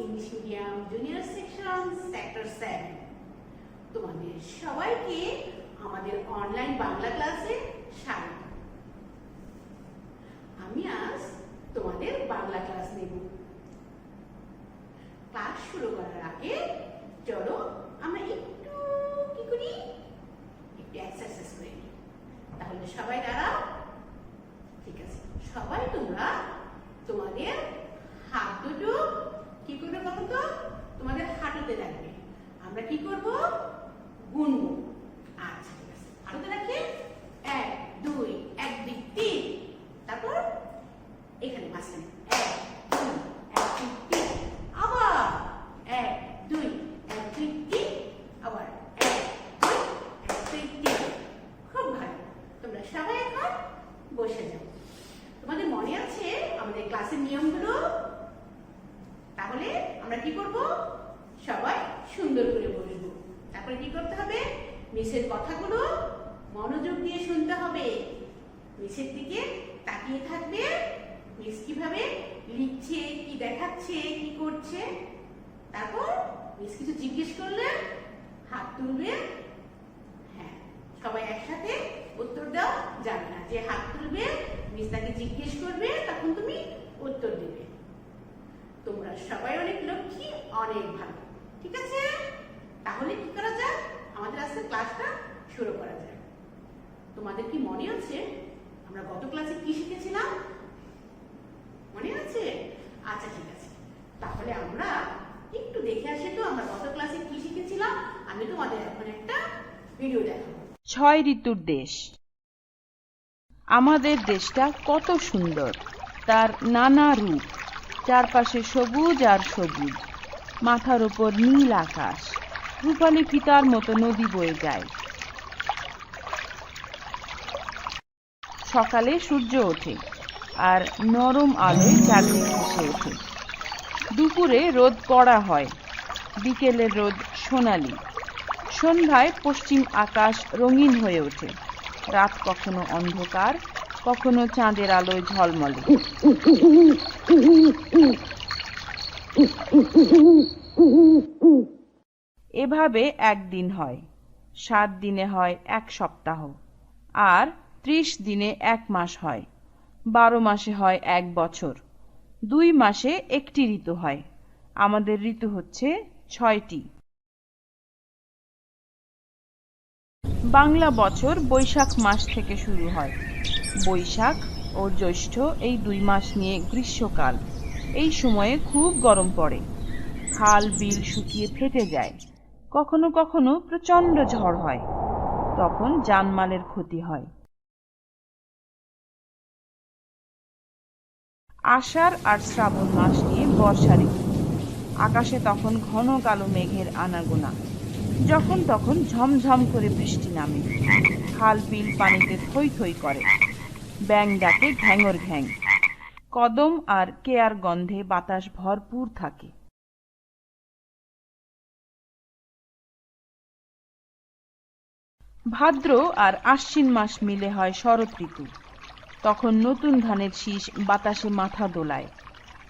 English medium junior section sector 7। তোমাদের সবাইকে আমাদের অনলাইন বাংলা ক্লাসে স্বাগত। আমি আজ তোমাদের বাংলা ক্লাস নেব। ক্লাস শুরু করার আগে চলো আমরা একটু কি করি, একটু এক্সারসাইজ করে নিই। তাহলে সবাই দাঁড়াও। ঠিক আছে, সবাই তোমরা তোমাদের হাত দুটো কি করবে বলো তো? তোমাদের হাঁটুতে রাখবে। আমরা কি করব? গুনবো। আচ্ছা ঠিক আছে, হাঁটুতে রাখি। 1 2 1 2 3। তারপর এখানে মাঝখানে 1 2 1 2 3। আবার 1 2 1 2 3। আবার 1 2 1 2 3। খুব ভালো। তোমরা সবাই এখন বসে যাও। তোমাদের মনে আছে আমাদের ক্লাসের নিয়মগুলো? তাহলে আমরা কি করব? সবাই সুন্দর করে বলবো। তারপরে কি করতে হবে? মিসের কথাগুলো মনোযোগ দিয়ে শুনতে হবে। মিসের দিকে তাকিয়ে থাকবে। মিস কিভাবে লিখছে, কি দেখাচ্ছে, কি করছে। তারপর মিস কিছু জিজ্ঞেস করলে হাত তুলবে। হ্যাঁ, সবাই একসাথে উত্তর দাও। যাবে না, যে হাত তুলবে মিস তাকে জিজ্ঞেস করবে, তখন তুমি উত্তর দেবে। তোমরা সবাই অনেক লক্ষ্মী, অনেক ভালো। ঠিক আছে, তাহলে কি করা যায়? আমাদের আজকে ক্লাসটা শুরু করা যায়। তোমাদের কি মনে আছে আমরা গত ক্লাসে কি শিখেছিলাম? মনে আছে? আচ্ছা ঠিক আছে, তাহলে আমরা একটু দেখে আসি তো আমরা গত ক্লাসে কি শিখেছিলাম। আমি তোমাদের এখন একটা ভিডিও দেখাবো। 6 ঋতুর দেশ। আমাদের দেশটা কত সুন্দর, তার নানা রূপ। চারপাশে সবুজ আর সবুজ, মাথার উপর নীল আকাশ, রূপালী ফিতার মতো নদী বয়ে যায়। সকালে সূর্য ওঠে আর নরম আলোয় চারদিক ভেসে ওঠে। দুপুরে রোদ কড়া হয়, বিকেলের রোদ সোনালি। সন্ধ্যায় পশ্চিম আকাশ রঙিন হয়ে ওঠে। রাত কখনো অন্ধকার, কখনো চাঁদের আলোয় ঝলমলে। এভাবে একদিন হয়, 7 দিনে হয় 1 সপ্তাহ, আর 30 দিনে 1 মাস হয়। 12 মাসে হয় 1 বছর। 2 মাসে একটি ঋতু হয়। আমাদের ঋতু হচ্ছে 6টি। বাংলা বছর বৈশাখ মাস থেকে শুরু হয়। বৈশাখ ও জ্যৈষ্ঠ এই 2 মাস নিয়ে গ্রীষ্মকাল। এই সময়ে খুব গরম পড়ে। খাল বিল শুকিয়ে ফেটে যায়। কখনো কখনো প্রচন্ড ঝড় হয়। তখন জানমালের ক্ষতি হয়। আষাঢ় আর শ্রাবণ মাস নিয়ে বর্ষা ঋতু। আকাশে তখন ঘন কালো মেঘের আনাগোনা। যখন তখন ঝমঝম করে বৃষ্টি নামে। খাল বিল পানিতে থই থই করে। ব্যাঙ ডাকে ঘ্যাঙর ঘ্যাং। কদম আর কেয়ার গন্ধে বাতাস ভরপুর থাকে। ভাদ্র আর আশ্বিন মাস মিলে হয় শরৎ ঋতু। তখন নতুন ধানের শীষ বাতাসে মাথা দোলায়।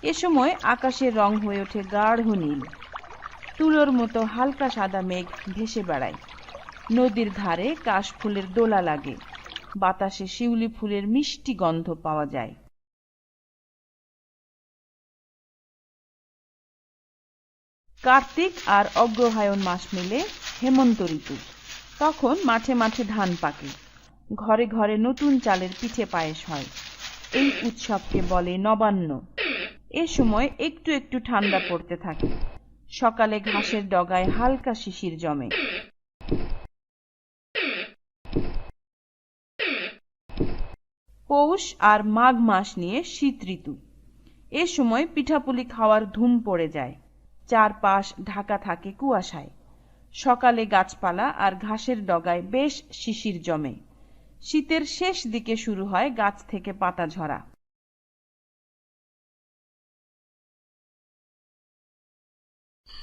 এ সময় আকাশের রং হয়ে ওঠে গাঢ় নীল। তুলোর মতো হালকা সাদা মেঘ ভেসে বেড়ায়। নদীর ধারে কাশফুলের দোলা লাগে। বাতাসে শিউলি ফুলের মিষ্টি গন্ধ পাওয়া যায়। কার্তিক আর অগ্রহায়ণ মাস মিলে হেমন্ত ঋতু। তখন মাঠে মাঠে ধান পাকে। ঘরে ঘরে নতুন চালের পিঠে পায়েস হয়। এই উৎসবকে বলে নবান্ন। এ সময় একটু একটু ঠান্ডা পড়তে থাকে। সকালে ঘাসের ডগায় হালকা শিশির জমে। পৌষ আর মাঘ মাস নিয়ে শীত ঋতু। এ সময় পিঠাপুলি খাওয়ার ধুম পড়ে যায়। চারপাশ ঢাকা থাকে কুয়াশায়। সকালে গাছপালা আর ঘাসের ডগায় বেশ শিশির জমে। শীতের শেষ দিকে শুরু হয় গাছ থেকে পাতা ঝরা।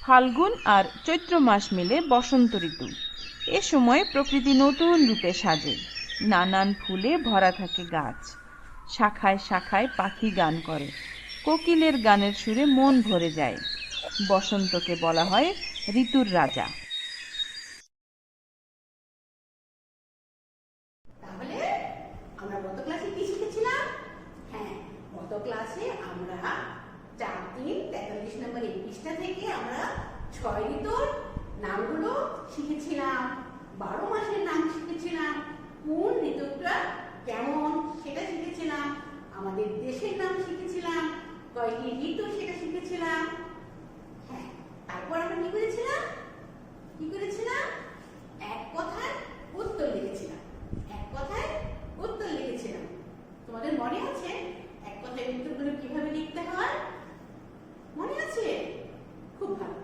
ফাল্গুন আর চৈত্র মাস মিলে বসন্ত ঋতু। এ সময় প্রকৃতি নতুন রূপে সাজে। নানান ফুলে ভরা থাকে গাছ। শাখায় শাখায় পাখি গান করে। কোকিলের গানের সুরে মন ভরে যায়। বসন্তকে বলা হয় ঋতুর রাজা। তাহলে আমরা গত ক্লাসে কি শিখেছিলাম? হ্যাঁ, গত ক্লাসে আমরা 4-3-43 নম্বর এই পৃষ্ঠা থেকে আমরা 6 ঋতুর নামগুলো শিখেছিলাম, 12 মাসের নাম শিখেছিলাম, কোন ঋতুটা কেমন সেটা শিখেছিলাম, আমাদের দেশের নাম শিখেছিলাম, কয়টি ঋতু সেটা শিখেছিলাম। হ্যাঁ, তারপর আমরা কি করেছিলাম? এক কথায় উত্তর লিখেছিলাম। এক কথায় উত্তর লিখেছিলাম। তোমাদের মনে আছে এক কথায় উত্তরগুলো কিভাবে লিখতে হয়? মনে আছে? খুব ভালো।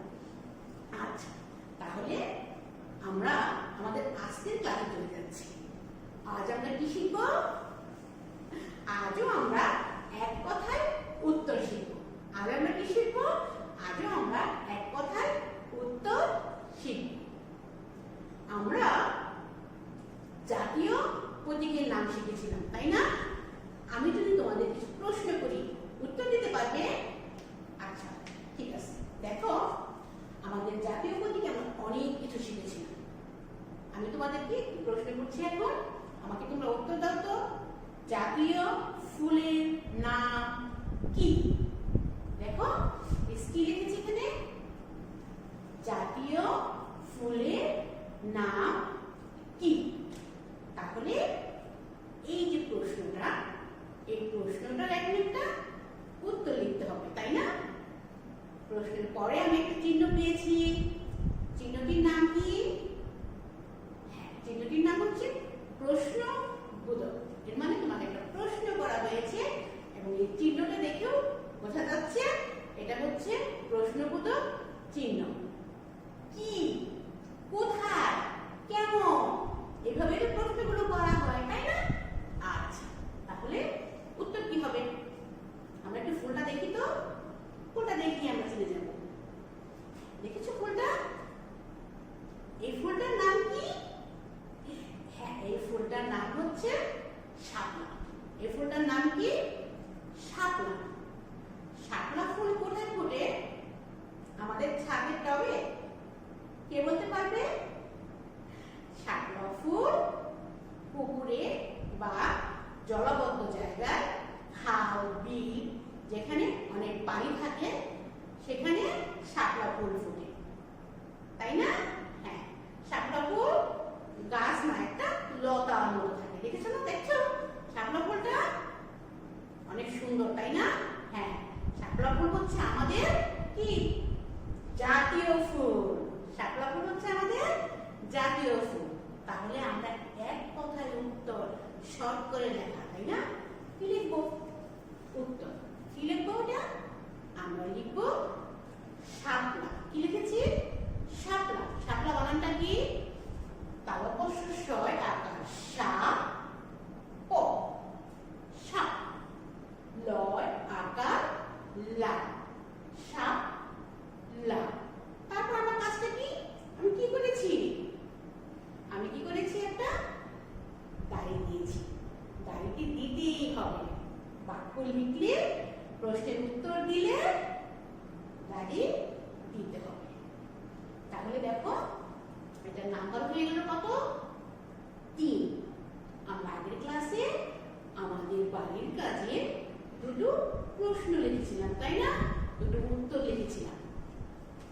আচ্ছা, তাহলে আমরা আমাদের আজকের ক্লাসে চলে যাচ্ছি। আজ আমরা কি শিখব? আজও আমরা এক কথায় উত্তর শিখব। আজ আমরা কি শিখব? আজও আমরা এক কথায় উত্তর শিখব। আমরা জাতীয় প্রতীকের নাম শিখেছিলাম, তাই না? আমি যদি তোমাদের কিছু প্রশ্ন করি, উত্তর দিতে পারবে? আচ্ছা, ঠিক আছে। দেখো, আমাদের জাতীয় প্রতীক আমরা অনেক কিছু শিখেছিলাম। আমি তোমাদেরকে একটু প্রশ্ন করছি এখন, আমাকে তোমরা উত্তর দাও তো। জাতীয় ফুলের নাম কি? দেখো, কি লিখেছি এখানে? জাতীয় ফুলের নাম কি? তাহলে এই যে প্রশ্নটা, এই প্রশ্নটার এখন একটা উত্তর লিখতে হবে, তাই না? প্রশ্নের পরে আমি একটা চিহ্ন পেয়েছি। চিহ্নটির নাম কি? হ্যাঁ, চিহ্নটির নাম হচ্ছে প্রশ্নবোধক। এর মানে তোমাকে একটা প্রশ্ন করা হয়েছে এবং এই চিহ্নটা দেখেও বোঝা যাচ্ছে এটা হচ্ছে প্রশ্নবোধক চিহ্ন। কি, কোথায়, কেমন, এভাবে তো প্রশ্নগুলো করা হয়, তাই না? আচ্ছা, তাহলে উত্তর কি হবে? আমরা একটু ফুলটা দেখি তো। ফুলটা দেখি আমরা চিনে যাব। দেখেছো ফুলটা? এই ফুলটার নাম কি? হ্যাঁ, এই ফুলটার নাম হচ্ছে শাপলা। এই ফুলটার নাম কি? শাপলা। শাপলা ফুল কোথায় ফোটে? আমাদের ছাদের টবে। কে বলতে পারবে? শাপলা ফুল পুকুরে বা জলবদ্ধ জায়গায়, খাল, বিল, যেখানে অনেক পানি থাকে সেখানে শাপলা ফুল ফোটে, তাই না? হ্যাঁ, শাপলা ফুল গাছ না, একটা লতার মতো থাকে। দেখেছো না? দেখছো শাপলা ফুলটা অনেক সুন্দর, তাই না? হ্যাঁ, শাপলা ফুল হচ্ছে আমাদের কি? জাতীয় ফুল। শাপলা ফুল হচ্ছে আমাদের জাতীয় ফুল। তাহলে আমরা এক কথায় উত্তর শর্ট করে লেখা, তাই না? কি লিখবো? উত্তর কি লিখবো? ওটা আমরা লিখবো শাপলা। কি লিখেছি? শাপলা। শাপলা বানানটা কি? তালব্য শয় আকার সা প, সাপ। লয় আকার লা, সাপ লা। তারপর আমার কাজটা কি? আমি কি করেছি? আমি কি করেছি? একটা দাড়ি দিয়েছি। দাড়িটি দিতেই হবে। বাক্য লিখলে, প্রশ্নের উত্তর দিলে দাড়ি দিতে হবে। তাহলে দেখো, এটার নাম্বার হয়ে গেল কত? 3। আমরা আগের ক্লাসে আমাদের বাড়ির কাজে দুটো প্রশ্ন লিখেছিলাম, তাই না? দুটো উত্তর লিখেছিলাম।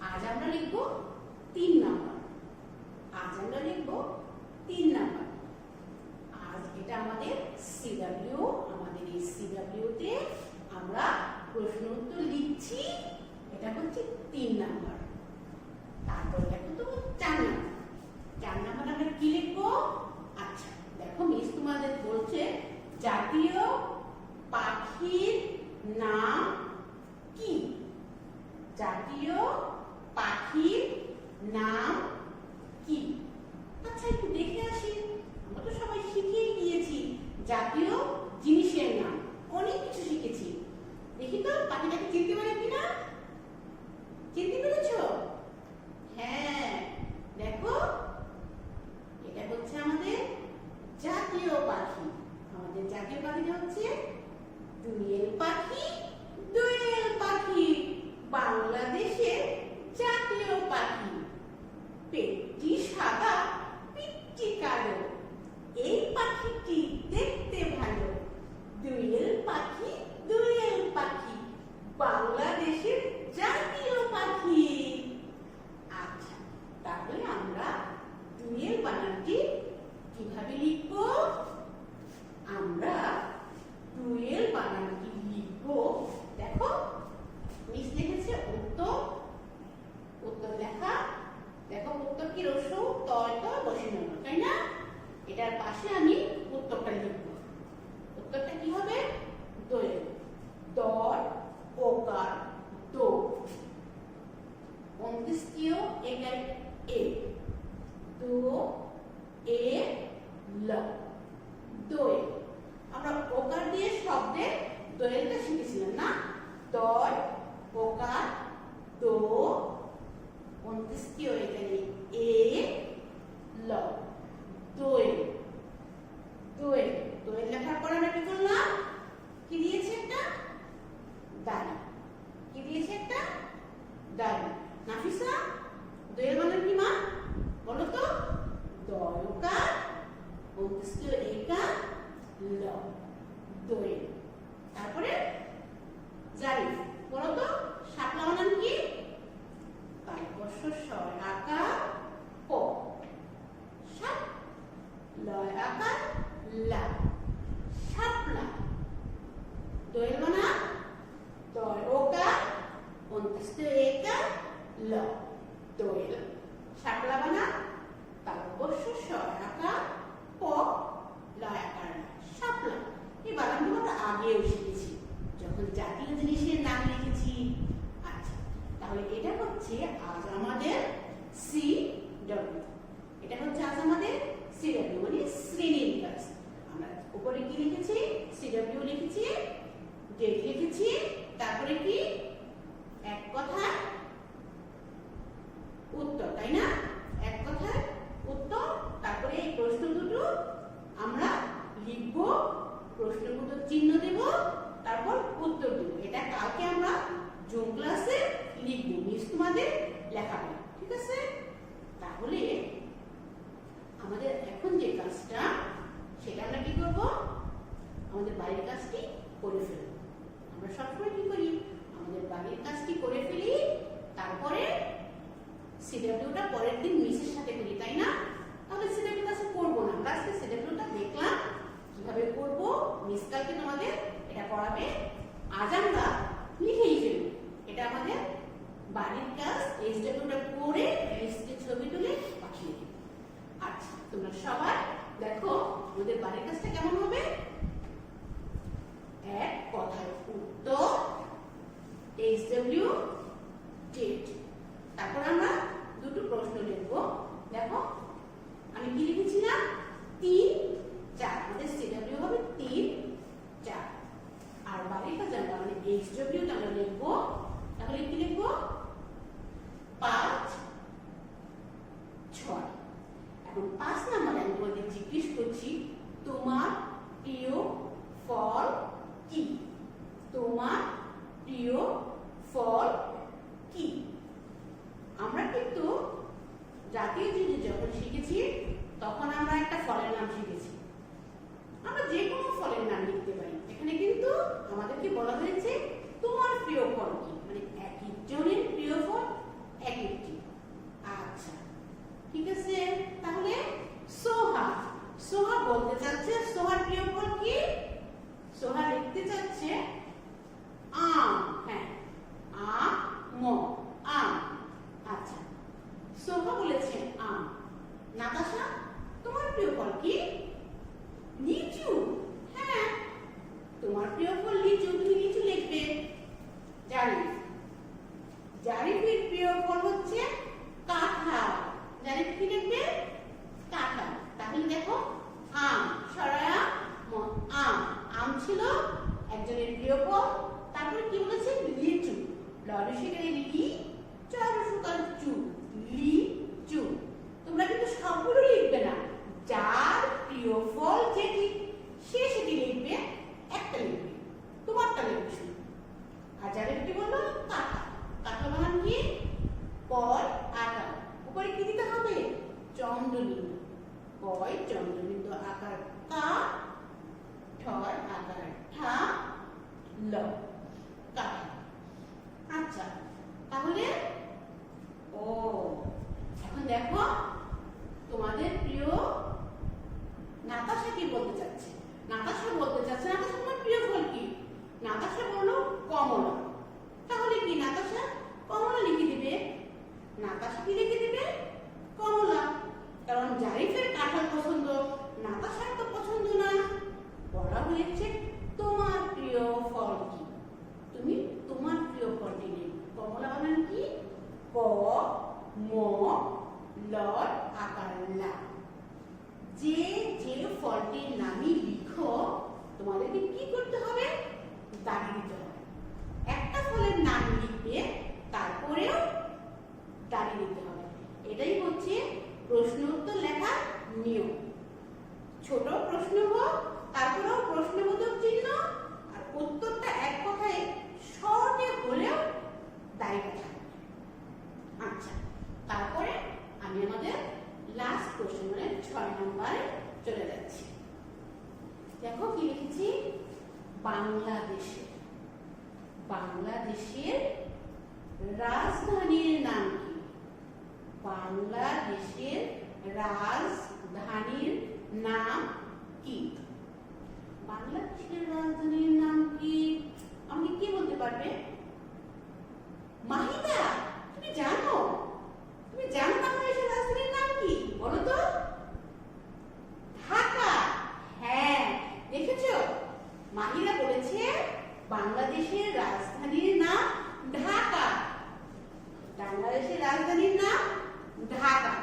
আজ আমরা লিখব 3 নাম্বার। আজ আমরা লিখব 3 নাম্বার। আজ এটা আমাদের সিডব্লিউ। আমাদের এই সিডব্লিউতে আমরা প্রশ্ন উত্তর লিখছি। এটা হচ্ছে 3 নাম্বার। তারপর দেখো তো 4 নাম্বার। 4 নাম্বার আমরা কি লিখবো? আচ্ছা, দেখো মিস তোমাদের বলছে জাতীয় পাখির নাম কি? জাতীয় পাখির নাম কি? আচ্ছা, একটু দেখে আসি। আমরা তো সবাই শিখিয়ে গিয়েছি জাতীয় জিনিসের নাম, অনেক কিছু শিখেছি। দেখি তো পাখিটাকে চিনতে পারে কিনা। চিনতে পেরেছো? হ্যাঁ, দেখো এটা হচ্ছে আমাদের জাতীয় পাখি। আমাদের জাতীয় পাখিটা হচ্ছে দোয়েল পাখি। দোয়েল পাখি বাংলাদেশের অন্ত্যেষ্টিয় একারে এ, দো এ ল, দোয়েল। আমরা ওকার দিয়ে শব্দের দোয়েলটা শিখেছিলাম না? দয়, ওকার, দো, অন্ত্যেষ্টিয় একারে এ, ল, দোয়েল। দোয়েল, দোয়েল লেখার পর আমরা কি করলাম? কি দিয়েছে একটা? দাড়ি। কি দিয়েছে একটা? দাড়ি। নাফিসা, দোয়েল মানে কি মা? বলো তো। দয় ওকার, অন্ত্যেষ্টিয় একার, ল, দোয়েল। তারপরে জারিফ, বলো তো শাপলা বানান কি? তালবর্ষ স্বর আকার প, সাপ, লয় আকার লা, শাপলা। দোয়েল বানান দয় ওকার, অন্ত্যেষ্টিয় একার, ল, দোয়েল। শাপলা বানান তালবর্ষ স্বর আকার প, লয় আকার লা, শাপলা। এই বানানগুলো আমরা আগেও শিখেছি যখন জাতীয় জিনিসের নাম লিখেছি। আচ্ছা, তাহলে এটা হচ্ছে আজ আমাদের CW। এটা হচ্ছে আজ আমাদের CW মানে শ্রেণীর কাজ। আমরা উপরে কি লিখেছি? CW লিখেছি, ডেট লিখেছি, তারপরে কি এক কথায় উত্তর, তাই না? এক কথায় উত্তর। তারপরে এই প্রশ্ন দুটো আমরা লিখব, প্রশ্নগুলোর চিহ্ন দেব, তারপর উত্তর দেব। এটা কালকে আমরা জুম ক্লাসে লিখব, মিস তোমাদের লেখাবো, ঠিক আছে? তাহলে আমাদের এখন যে কাজটা সেটা আমরা কি করব? আমাদের বাড়ির কাজটি করে ফেলব। আমরা সবসময় কি করি? আমাদের বাড়ির কাজটি করে ফেলি, তারপরে CWটা পরের দিন মিসের সাথে করি, তাই না? তাহলে CW কাজ করবো না, আমরা আজকে CWটা দেখলাম কিভাবে করব। মিস কালকে তোমাদের এটা করাবে, আজ আমরা লিখেই ফেলব। এটা আমাদের বাড়ির কাজ। HWটা করে মিসকে ছবি তুলে পাঠিয়ে দেব। আচ্ছা, তোমরা সবাই দেখো আমাদের বাড়ির কাজটা কেমন হবে। এক কথায় উত্তর, HW ডেট। তারপর আমরা দুটো প্রশ্ন লিখব। দেখো আমি কি লিখেছিলাম? 3 4। আমাদের CW হবে 3 4। আর বাড়ির কাজ আমরা মানে HW টা আমরা লিখব। তাহলে কি লিখব? 5 6। এখন 5 নম্বরে আমি তোমাদের জিজ্ঞেস করছি, তোমার প্রিয় ফল কি? তোমার প্রিয় ফল কি? আমরা কিন্তু জাতীয় জিনিস যখন শিখেছি তখন আমরা একটা ফলের নাম শিখেছি। আমরা যে কোনো ফলের নাম লিখতে পারি। এখানে কিন্তু আমাদেরকে বলা হয়েছে তোমার প্রিয় ফল কি, মানে এক একজনের প্রিয় ফল এক একটি। আচ্ছা, ঠিক আছে। তাহলে সোহা, সোহা বলতে চাচ্ছে সোহার প্রিয় ফল কি? সোহা লিখতে চাচ্ছে আম। হ্যাঁ, আম, আম। আচ্ছা, সোহা বলেছে আম। নাতাশা, তোমার প্রিয় ফল কি? লিচু। হ্যাঁ, তোমার প্রিয় ফল লিচু, তুমি লিচু লিখবে। জারিফ, জারিফের প্রিয় ফল হচ্ছে কাঁঠাল। জারিফ কি লিখবে? কাঁঠাল। তাহলে দেখো আম, সরায়া আম, আম ছিল একজনের প্রিয় ফল। তারপরে কি বলেছে? লিচু। লরসিকারে লি, চরসুকার চু, লিচু। তোমরা কিন্তু সবগুলো লিখবে না, যার প্রিয় ফল যেটি সে সেটি লিখবে, একটা লিখবে, তোমারটা লিখবে শুধু। আর যাদের কি বললো? কাঁঠাল। কাঁঠাল বানান কি? পয় আকার, উপরে কি দিতে হবে? চন্দ্রবিন্দু। পয় চন্দ্রবিন্দু আকার কা, ঠয় আকার ঠা, ল, কাঁঠাল। আচ্ছা, লর আকার লা। যে যে ফলটির নামই লিখো তোমাদেরকে কি করতে হবে? দাগ দিতে হবে। একটা ফলের নাম লিখবে, তারপরেও দাগ দিতে হবে। এটাই হচ্ছে প্রশ্ন উত্তর লেখার নিয়ম। ছোট প্রশ্ন হোক, তারপরেও প্রশ্নবোধক চিহ্ন আর উত্তরটা এক কথায় শর্টে হলেও দায়িত্ব থাকবে। আচ্ছা, তারপরে আমি আমাদের লাস্ট প্রশ্ন মানে 6 নম্বরে চলে যাচ্ছি। দেখো কি লিখেছি? বাংলাদেশের রাজধানীর নাম কি? বাংলাদেশের রাজধানীর নাম কি? বাংলাদেশের রাজধানীর নাম কি? আমাকে কি বলতে পারবে? মাহিদা, তুমি জানো বাংলাদেশের রাজধানীর নাম কি? বলো তো। ঢাকা। হ্যাঁ, দেখেছো মাহিদা বলেছে বাংলাদেশের রাজধানীর নাম ঢাকা। বাংলাদেশের রাজধানীর নাম ঢাকা।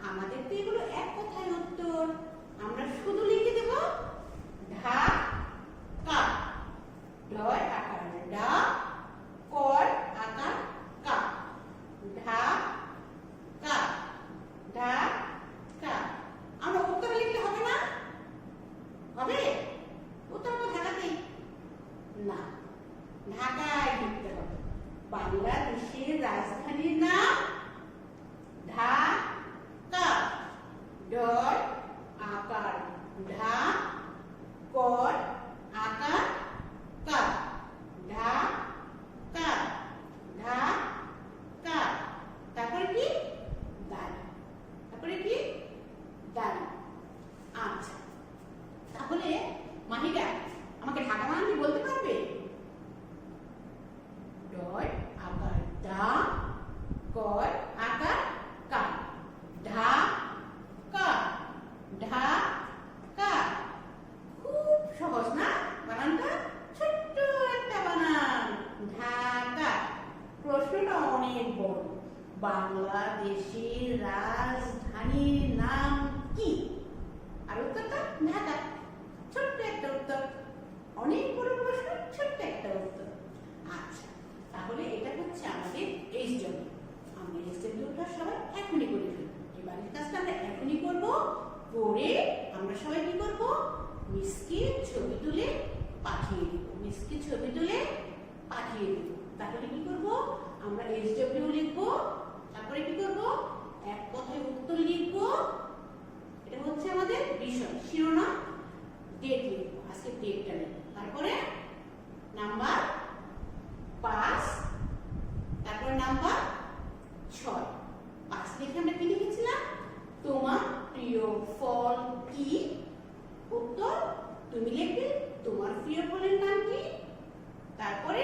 আমাদের তো এগুলো এক কথায় উত্তর, আমরা শুধু লিখে দেব ঢাকা। ঢয় আকার ডা, কর আকার কা। ঢাকা, ঢাকা। আমরা উত্তর লিখলে হবে না? হবে? উত্তর তো ঢাকাতেই না, ঢাকায় লিখতে হবে। বাংলাদেশের রাজধানীর নাম ঢাকা। ডয় আকার ঢা, কর আকার কা। ঢাকা, ঢাকা। তারপরে কি? দাঁড়। তারপরে কি? দাঁড়। আচ্ছা, তাহলে মাহিদা আমাকে ঢাকা মানে কি বলতে পারবে? ডয় আকার দা, কর আকার কা। ঢাকা, ঢাকা। খুব সহজ না বানানটা? ছোট্ট একটা বানান, ঢাকা। প্রশ্নটা অনেক বড়। বাংলাদেশের রাজধানীর নাম কি? আর উত্তরটা ঢাকা। ছোট্ট একটা উত্তর, অনেক বড় প্রশ্ন, ছোট্ট একটা উত্তর। আচ্ছা, তাহলে এটা হচ্ছে আমাদের HW। আমরা HWটা সবাই এখনই করে ফেলবো। এবারের কাজটা আমরা এখনই করব। করে আমরা সবাই কি করব? মিসকে ছবি তুলে পাঠিয়ে দেব। মিসকে ছবি তুলে পাঠিয়ে দেব। তাহলে কি করব? আমরা HW লিখবো, তারপরে কি করব? এক কথায় উত্তর লিখবো। এটা হচ্ছে আমাদের বিষয়, শিরোনাম, ডেট লিখবো। আজকে ডেটটা লিখবো। তারপরে নাম্বার 5, তারপর নাম্বার 6। 5 লিখে আমরা কি লিখেছিলাম? তোমার প্রিয় ফল কি? উত্তর তুমি লিখবে তোমার প্রিয় ফলের নাম কি। তারপরে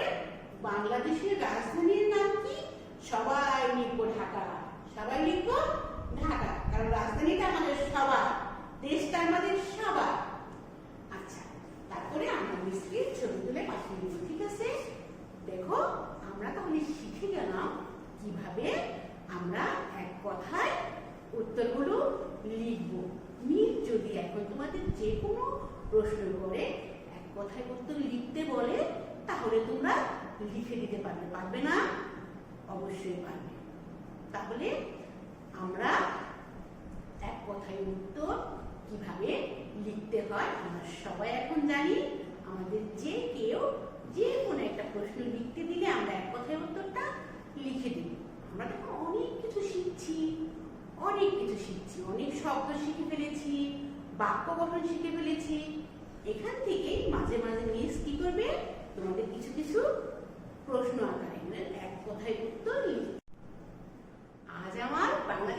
বাংলাদেশের রাজধানীর নাম কি? সবাই লিখবো ঢাকা। সবাই লিখবো ঢাকা, কারণ রাজধানীটা আমাদের সবার, দেশটা আমাদের সবার। আচ্ছা, তারপরে আমরা মিসকে ছবি তুলে পাঠিয়ে দেব। ঠিক আছে? দেখো, আমরা তাহলে শিখে গেলাম কিভাবে আমরা এক কথায় উত্তরগুলো লিখবো। মিস যদি এখন তোমাদের যে কোনো প্রশ্ন করে এক কথায় উত্তর লিখতে বলে, তাহলে তোমরা লিখে দিতে পারবে। পারবে না? অবশ্যই পারবে। তাহলে আমরা এক কথায় উত্তর কিভাবে লিখতে হয় আমরা সবাই এখন জানি। আমাদের যে কেউ যে কোনো একটা প্রশ্ন লিখতে দিলে আমরা এক কথায় উত্তরটা লিখে দিই। আমরা দেখো অনেক কিছু শিখছি, অনেক শব্দ শিখে ফেলেছি, বাক্য গঠন শিখে ফেলেছি। এখান থেকে মাঝে মাঝে মিস কি করবে? তোমাদের কিছু কিছু প্রশ্ন আকারে এক কথায় উত্তর লিখবে। আজ আমার বাংলা